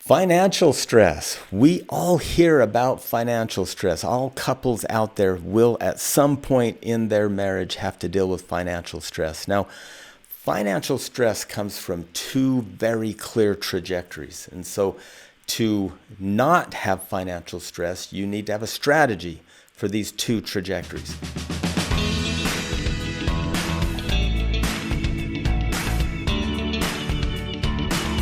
Financial stress. We all hear about financial stress. All couples out there will at some point in their marriage have to deal with financial stress. Now, financial stress comes from two very clear trajectories. And so to not have financial stress, you need to have a strategy for these two trajectories.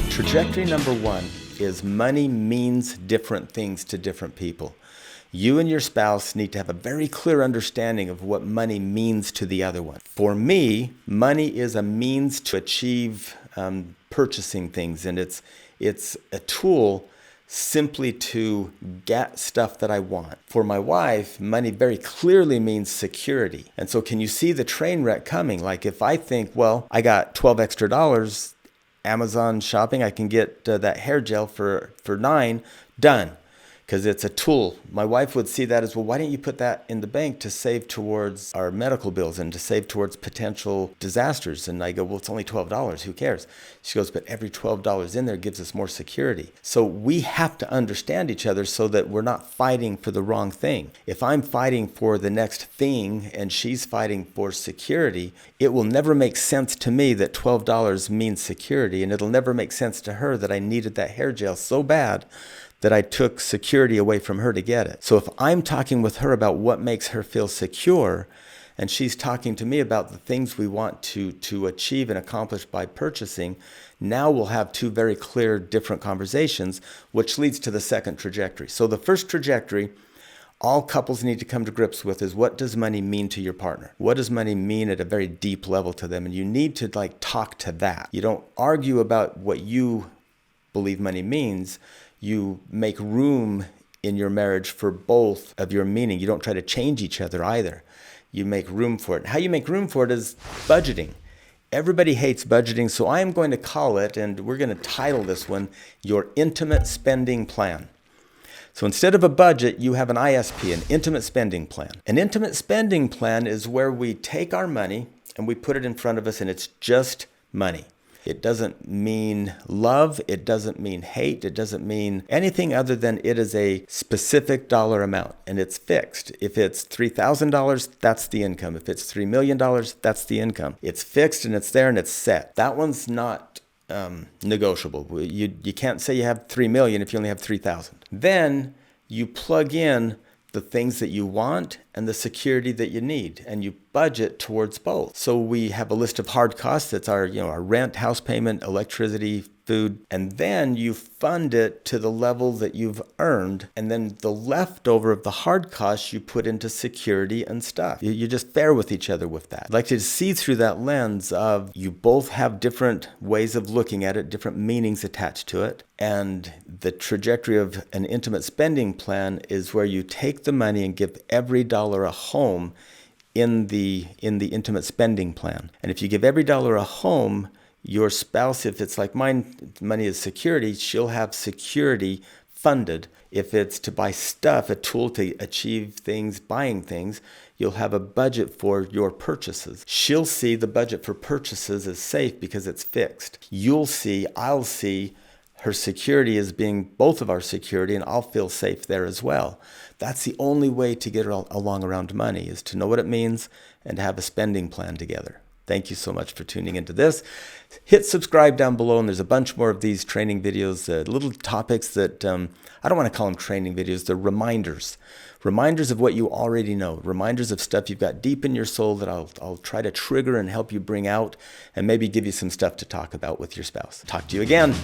Trajectory number one is money means different things to different people. You and your spouse need to have a very clear understanding of what money means to the other one. For me, money is a means to achieve purchasing things, and it's a tool simply to get stuff that I want. For my wife, money very clearly means security. And so can you see the train wreck coming? Like if I think, well, I got $12 extra, Amazon shopping, I can get that hair gel for $9, done. Because it's a tool. My wife would see that as, well, why didn't you put that in the bank to save towards our medical bills and to save towards potential disasters? And I go, well, it's only $12. Who cares? She goes, but every $12 in there gives us more security. So we have to understand each other so that we're not fighting for the wrong thing. If I'm fighting for the next thing and she's fighting for security, it will never make sense to me that $12 means security. And it'll never make sense to her that I needed that hair gel so bad that I took security away from her to get it. So if I'm talking with her about what makes her feel secure, and she's talking to me about the things we want to achieve and accomplish by purchasing, now we'll have two very clear, different conversations, which leads to the second trajectory. So the first trajectory, all couples need to come to grips with is, what does money mean to your partner? What does money mean at a very deep level to them? And you need to talk to that. You don't argue about what you believe money means. You make room in your marriage for both of your meaning. You don't try to change each other either. You make room for it. How you make room for it is budgeting. Everybody hates budgeting, so I am going to call it, and we're going to title this one, your intimate spending plan. So instead of a budget, you have an ISP, an intimate spending plan. An intimate spending plan is where we take our money and we put it in front of us, and it's just money. It doesn't mean love. It doesn't mean hate. It doesn't mean anything other than it is a specific dollar amount, and it's fixed. If it's $3,000, that's the income. If it's $3 million, that's the income. It's fixed and it's there and it's set. That one's not negotiable. You can't say you have 3 million if you only have 3,000. Then you plug in the things that you want and the security that you need, and you budget towards both. So we have a list of hard costs. That's our rent, house payment, electricity, food, and then you fund it to the level that you've earned, and then the leftover of the hard costs you put into security and stuff. You just fair with each other with that. I'd like to see through that lens of you both have different ways of looking at it, different meanings attached to it, and the trajectory of an intimate spending plan is where you take the money and give every dollar a home in the intimate spending plan. And if you give every dollar a home, your spouse, if it's like mine, money is security, she'll have security funded. If it's to buy stuff, a tool to achieve things, buying things, you'll have a budget for your purchases. She'll see the budget for purchases as safe because it's fixed. I'll see her security as being both of our security, and I'll feel safe there as well. That's the only way to get along around money, is to know what it means and to have a spending plan together. Thank you so much for tuning into this. Hit subscribe down below, and there's a bunch more of these training videos, little topics that I don't want to call them training videos. They're reminders of what you already know, reminders of stuff you've got deep in your soul that I'll try to trigger and help you bring out, and maybe give you some stuff to talk about with your spouse. Talk to you again.